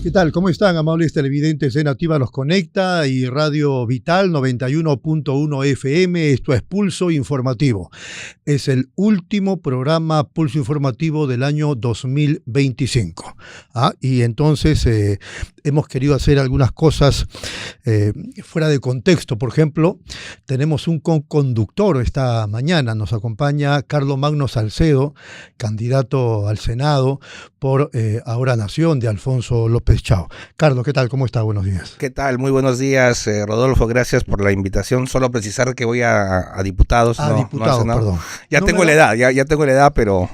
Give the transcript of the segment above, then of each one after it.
¿Qué tal? ¿Cómo están, amables televidentes de Nativa Los Conecta y Radio Vital 91.1 FM? Esto es Pulso Informativo. Es el último programa Pulso Informativo del año 2025. Y entonces hemos querido hacer algunas cosas fuera de contexto. Por ejemplo, tenemos un conductor esta mañana. Nos acompaña Carlos Magno Salcedo, candidato al Senado por Ahora Nación de Alfonso López Chao. Carlos, ¿qué tal? ¿Cómo está? Buenos días. ¿Qué tal? Muy buenos días, Rodolfo. Gracias por la invitación. Solo precisar que voy a diputados. Diputados, perdón. Ya tengo la edad, ya tengo la edad, pero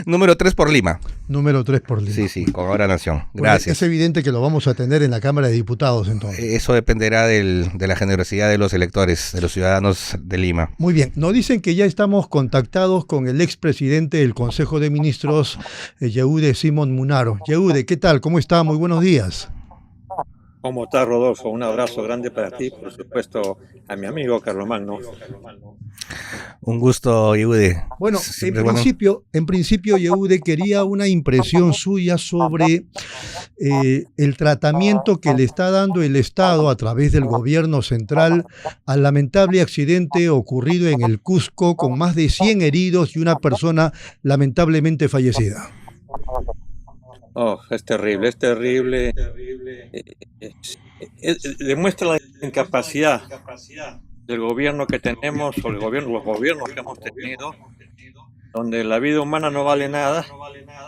número 3 por Lima. Número 3 por Lima. Sí, con Ahora Nación. Gracias. Bueno, es evidente que lo vamos a tener en la Cámara de Diputados, entonces. Eso dependerá de la generosidad de los electores, de los ciudadanos de Lima. Muy bien. Nos dicen que ya estamos contactados con el expresidente del Consejo de Ministros, Yehude Simón Munaro. Yehude, ¿qué tal? ¿Cómo está? Muy buenos días. ¿Cómo estás, Rodolfo? Un abrazo grande para ti, por supuesto, a mi amigo Carlos Magno. Un gusto, Yehude. Bueno, en principio, Yehude, quería una impresión suya sobre el tratamiento que le está dando el Estado a través del gobierno central al lamentable accidente ocurrido en el Cusco con más de 100 heridos y una persona lamentablemente fallecida. Es terrible, es terrible. Demuestra la incapacidad del gobierno que tenemos, o los gobiernos que hemos tenido, donde la vida humana no vale nada.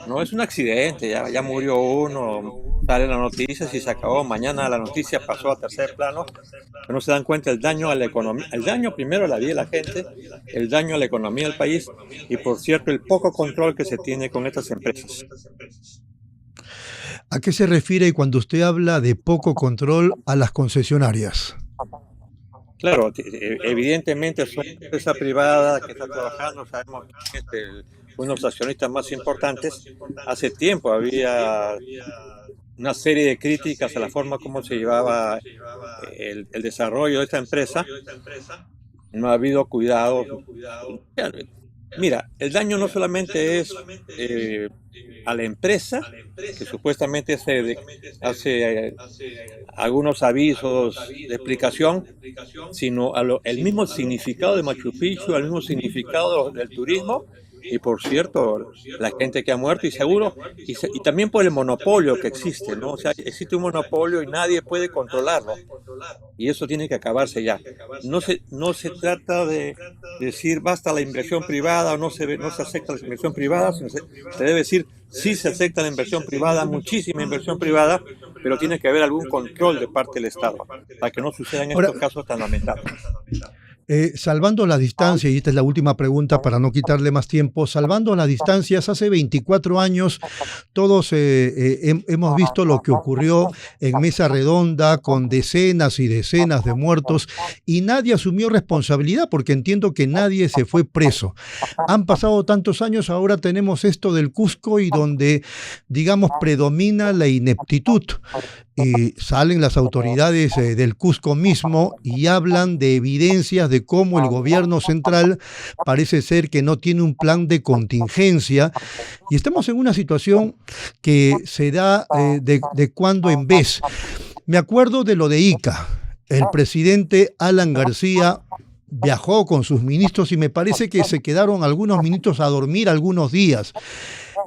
No es un accidente, ya murió uno, salen las noticias y se acabó. Mañana la noticia pasó a tercer plano, pero no se dan cuenta el daño a la economía, el daño primero a la vida de la gente, el daño a la economía del país y, por cierto, el poco control que se tiene con estas empresas. ¿A qué se refiere cuando usted habla de poco control a las concesionarias? Claro, evidentemente es una empresa privada que está trabajando, sabemos que es uno de los accionistas más importantes. Hace tiempo había una serie de críticas a la forma como se llevaba el desarrollo de esta empresa. No ha habido cuidado. Mira, el daño no solamente es a la empresa, que supuestamente hace algunos avisos de explicación, sino el mismo significado de Machu Picchu, el mismo significado del turismo, y por cierto, la gente que ha muerto, y seguro, y también por el monopolio que existe, ¿no? O sea, existe un monopolio y nadie puede controlarlo, y eso tiene que acabarse ya. No se trata de decir basta la inversión privada o no se acepta la inversión privada, sino se debe decir sí se acepta la inversión privada, muchísima inversión privada, pero tiene que haber algún control de parte del Estado para que no sucedan estos casos tan lamentables. Salvando las distancias, y esta es la última pregunta para no quitarle más tiempo, salvando las distancias, hace 24 años todos hemos visto lo que ocurrió en Mesa Redonda con decenas y decenas de muertos y nadie asumió responsabilidad porque entiendo que nadie se fue preso. Han pasado tantos años, ahora tenemos esto del Cusco y donde, digamos, predomina la ineptitud. Y salen las autoridades del Cusco mismo y hablan de evidencias de cómo el gobierno central parece ser que no tiene un plan de contingencia y estamos en una situación que se da de cuando en vez. Me acuerdo de lo de Ica. El presidente Alan García viajó con sus ministros y me parece que se quedaron algunos ministros a dormir algunos días.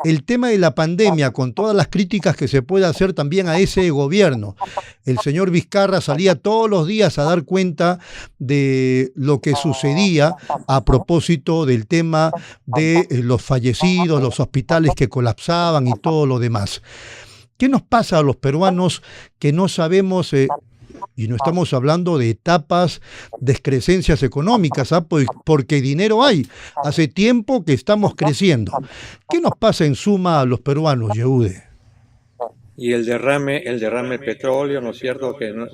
El tema de la pandemia, con todas las críticas que se puede hacer también a ese gobierno. El señor Vizcarra salía todos los días a dar cuenta de lo que sucedía a propósito del tema de los fallecidos, los hospitales que colapsaban y todo lo demás. ¿Qué nos pasa a los peruanos que no sabemos... Y no estamos hablando de etapas de excrescencias económicas, porque dinero hay. Hace tiempo que estamos creciendo. ¿Qué nos pasa en suma a los peruanos, Yehude? Y el derrame de petróleo, ¿no es cierto? Que no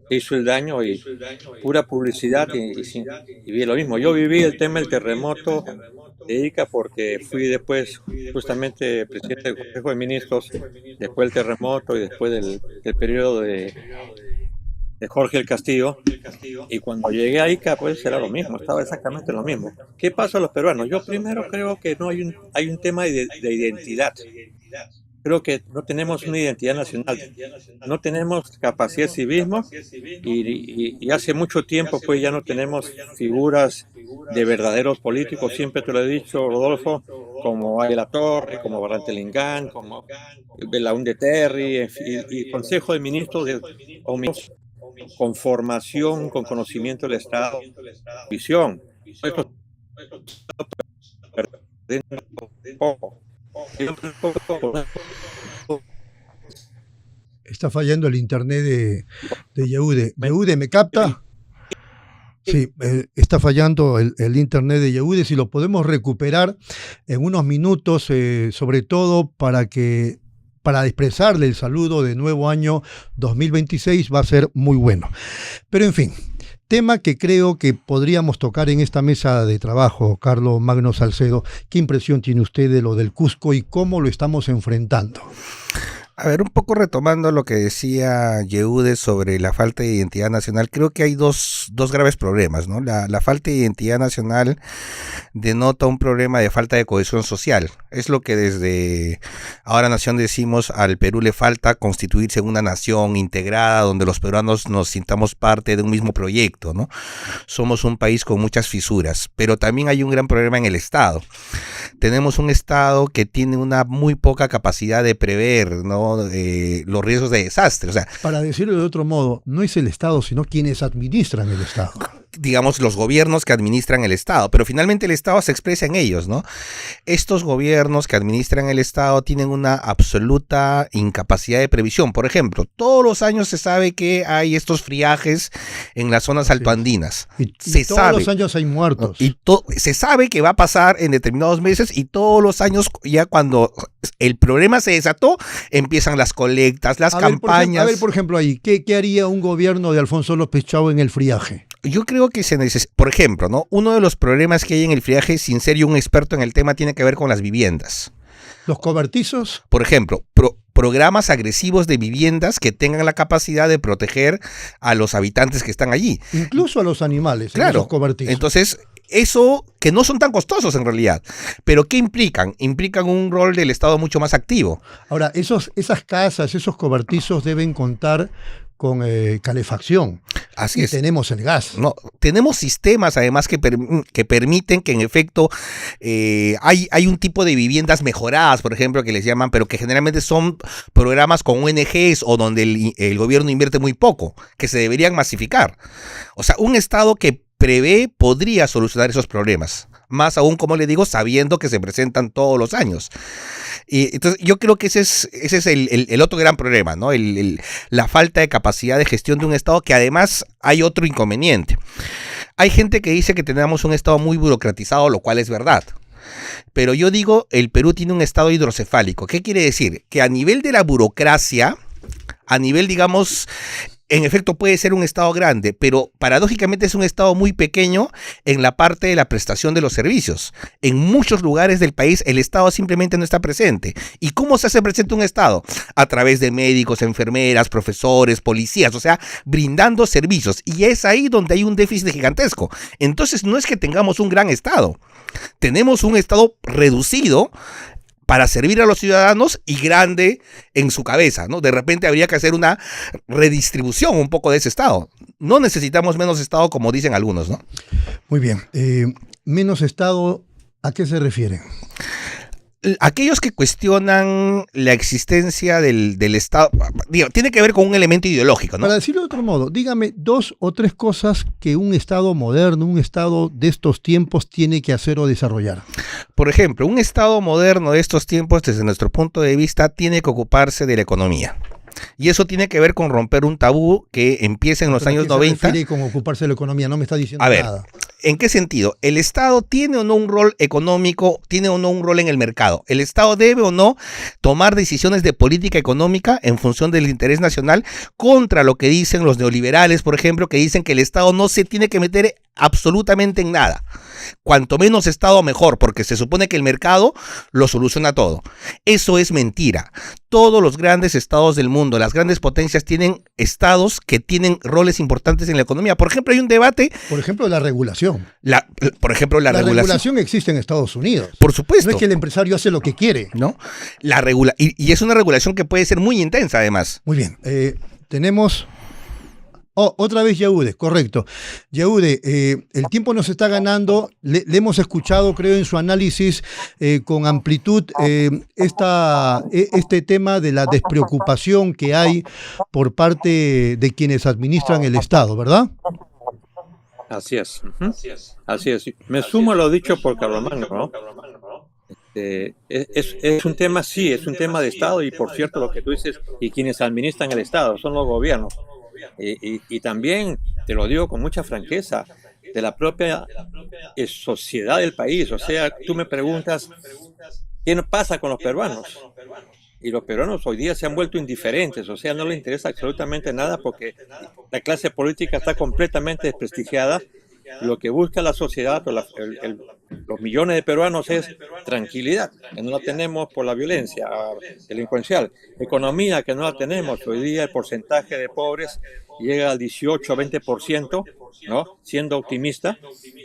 hizo el daño y pura publicidad y vi lo mismo. Yo viví el tema del terremoto de Ica porque fui después justamente presidente del Consejo de Ministros, después del terremoto y después del periodo de Jorge el Castillo, y cuando llegué a Ica pues era lo mismo, estaba exactamente lo mismo. ¿Qué pasa a los peruanos? Yo primero creo que no hay un tema de identidad. creo que no tenemos una identidad nacional, no tenemos capacidad de civismo y hace mucho tiempo pues ya no tenemos figuras de verdaderos políticos, siempre te lo he dicho, Rodolfo, como Águila Torre, como Barrantelingán, como Belaúnde Terry, y Consejo de Ministros con formación, con conocimiento del Estado, visión. Esto está perdiendo un poco. Está fallando el internet de Yehude. Yehude, ¿me capta? Sí, está fallando el internet de Yehude. Si lo podemos recuperar en unos minutos, sobre todo para expresarle el saludo de nuevo año 2026, va a ser muy bueno. Pero en fin, tema que creo que podríamos tocar en esta mesa de trabajo, Carlos Magno Salcedo. ¿Qué impresión tiene usted de lo del Cusco y cómo lo estamos enfrentando? A ver, un poco retomando lo que decía Yehude sobre la falta de identidad nacional, creo que hay dos graves problemas, ¿no? La falta de identidad nacional denota un problema de falta de cohesión social. Es lo que desde Ahora Nación decimos, al Perú le falta constituirse en una nación integrada donde los peruanos nos sintamos parte de un mismo proyecto, ¿no? Somos un país con muchas fisuras, pero también hay un gran problema en el Estado. Tenemos un Estado que tiene una muy poca capacidad de prever, ¿no? Los riesgos de desastre. O sea, para decirlo de otro modo, no es el Estado, sino quienes administran el Estado. Digamos, los gobiernos que administran el Estado, pero finalmente el Estado se expresa en ellos, ¿no? Estos gobiernos que administran el Estado tienen una absoluta incapacidad de previsión. Por ejemplo, todos los años se sabe que hay estos friajes en las zonas altoandinas. Y todos los años hay muertos. Y se sabe que va a pasar en determinados meses y todos los años, ya cuando el problema se desató, empiezan las colectas, las campañas. A ver, por ejemplo, ahí, ¿qué haría un gobierno de Alfonso López Chau en el friaje? Yo creo que se necesita, por ejemplo, ¿no? Uno de los problemas que hay en el friaje, sin ser yo un experto en el tema, tiene que ver con las viviendas. ¿Los cobertizos? Por ejemplo, programas agresivos de viviendas que tengan la capacidad de proteger a los habitantes que están allí. Incluso a los animales, claro, en esos cobertizos. Entonces, eso que no son tan costosos en realidad, pero ¿qué implican? Implican un rol del Estado mucho más activo. Ahora, esas casas, esos cobertizos deben contar con calefacción. Así es. Tenemos el gas. No, tenemos sistemas además que permiten que en efecto hay un tipo de viviendas mejoradas, por ejemplo, que les llaman, pero que generalmente son programas con ONGs o donde el gobierno invierte muy poco, que se deberían masificar. O sea, un Estado que prevé podría solucionar esos problemas. Más aún, como le digo, sabiendo que se presentan todos los años. Y entonces yo creo que ese es el otro gran problema, ¿no? La falta de capacidad de gestión de un Estado, que además hay otro inconveniente. Hay gente que dice que tenemos un Estado muy burocratizado, lo cual es verdad. Pero yo digo, el Perú tiene un Estado hidrocefálico. ¿Qué quiere decir? Que a nivel de la burocracia, a nivel, digamos, en efecto puede ser un Estado grande, pero paradójicamente es un Estado muy pequeño en la parte de la prestación de los servicios. En muchos lugares del país el Estado simplemente no está presente. ¿Y cómo se hace presente un Estado? A través de médicos, enfermeras, profesores, policías, o sea, brindando servicios. Y es ahí donde hay un déficit gigantesco. Entonces no es que tengamos un gran Estado. Tenemos un Estado reducido para servir a los ciudadanos y grande en su cabeza, ¿no? De repente habría que hacer una redistribución un poco de ese Estado. No necesitamos menos Estado, como dicen algunos, ¿no? Muy bien. Menos Estado, ¿a qué se refieren? Aquellos que cuestionan la existencia del Estado, digo, tiene que ver con un elemento ideológico, ¿no? Para decirlo de otro modo, dígame 2 o 3 cosas que un Estado moderno, un Estado de estos tiempos tiene que hacer o desarrollar. Por ejemplo, un Estado moderno de estos tiempos, desde nuestro punto de vista, tiene que ocuparse de la economía. Y eso tiene que ver con romper un tabú que empieza en los años 90. ¿Qué se refiere con ocuparse de la economía? No me está diciendo nada. ¿En qué sentido? ¿El Estado tiene o no un rol económico, tiene o no un rol en el mercado? ¿El Estado debe o no tomar decisiones de política económica en función del interés nacional contra lo que dicen los neoliberales, por ejemplo, que dicen que el Estado no se tiene que meter absolutamente en nada. Cuanto menos Estado mejor, porque se supone que el mercado lo soluciona todo. Eso es mentira. Todos los grandes estados del mundo, las grandes potencias tienen estados que tienen roles importantes en la economía. Por ejemplo, hay un debate. Por ejemplo, la regulación. La regulación existe en Estados Unidos. Por supuesto. No es que el empresario hace lo que quiere. ¿No? Y es una regulación que puede ser muy intensa, además. Muy bien. Tenemos... otra vez Yehude, correcto. Yehude, el tiempo nos está ganando. Le hemos escuchado, creo, en su análisis con amplitud este tema de la despreocupación que hay por parte de quienes administran el Estado, ¿verdad? Así es. Así es. Me sumo a lo dicho por Carlomagno, ¿no? Es un tema, sí, es un tema de Estado y, por cierto, lo que tú dices, y quienes administran el Estado son los gobiernos. Y también, te lo digo con mucha franqueza, de la propia sociedad del país. O sea, tú me preguntas, ¿qué pasa con los peruanos? Y los peruanos hoy día se han vuelto indiferentes, o sea, no les interesa absolutamente nada porque la clase política está completamente desprestigiada. Lo que busca la sociedad, los millones de peruanos, es tranquilidad, que no la tenemos por la violencia delincuencial, economía, que no la tenemos. Hoy día el porcentaje de pobres llega al 18-20%, ¿no? Siendo optimista.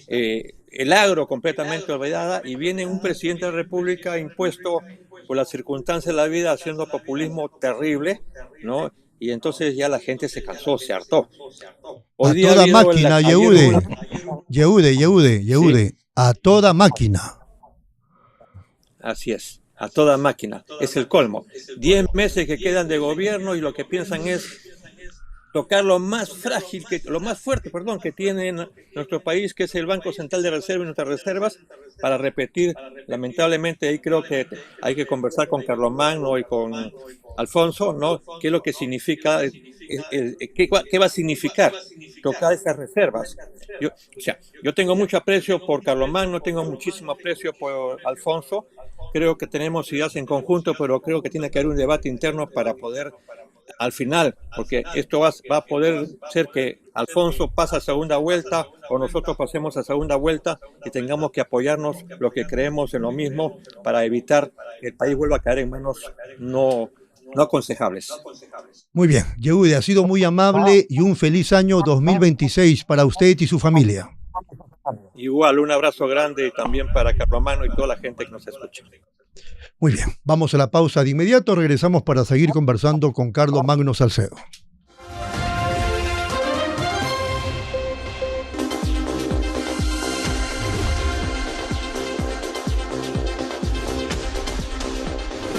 El agro completamente olvidada, y viene un presidente de la República impuesto por las circunstancias de la vida haciendo populismo terrible, ¿no? Y entonces ya la gente se cansó, se hartó. Hoy día a toda máquina, Yehude, sí. A toda máquina. Así es, a toda máquina. Es el colmo. 10 meses que quedan de gobierno y lo que piensan es tocar lo más frágil, lo más fuerte, que tiene nuestro país, que es el Banco Central de Reserva y nuestras reservas, para repetir. Lamentablemente, ahí creo que hay que conversar con Carlomagno y con Alfonso, ¿no? ¿Qué es lo que significa, qué va a significar tocar esas reservas? Yo tengo mucho aprecio por Carlomagno, tengo muchísimo aprecio por Alfonso. Creo que tenemos ideas en conjunto, pero creo que tiene que haber un debate interno para poder, al final, porque esto va a poder ser que Alfonso pase a segunda vuelta o nosotros pasemos a segunda vuelta y tengamos que apoyarnos los que creemos en lo mismo para evitar que el país vuelva a caer en manos no aconsejables. Muy bien, Yehude, ha sido muy amable y un feliz año 2026 para usted y su familia. Igual, un abrazo grande también para Carlomagno y toda la gente que nos escucha. Muy bien, vamos a la pausa de inmediato, regresamos para seguir conversando con Carlomagno Salcedo.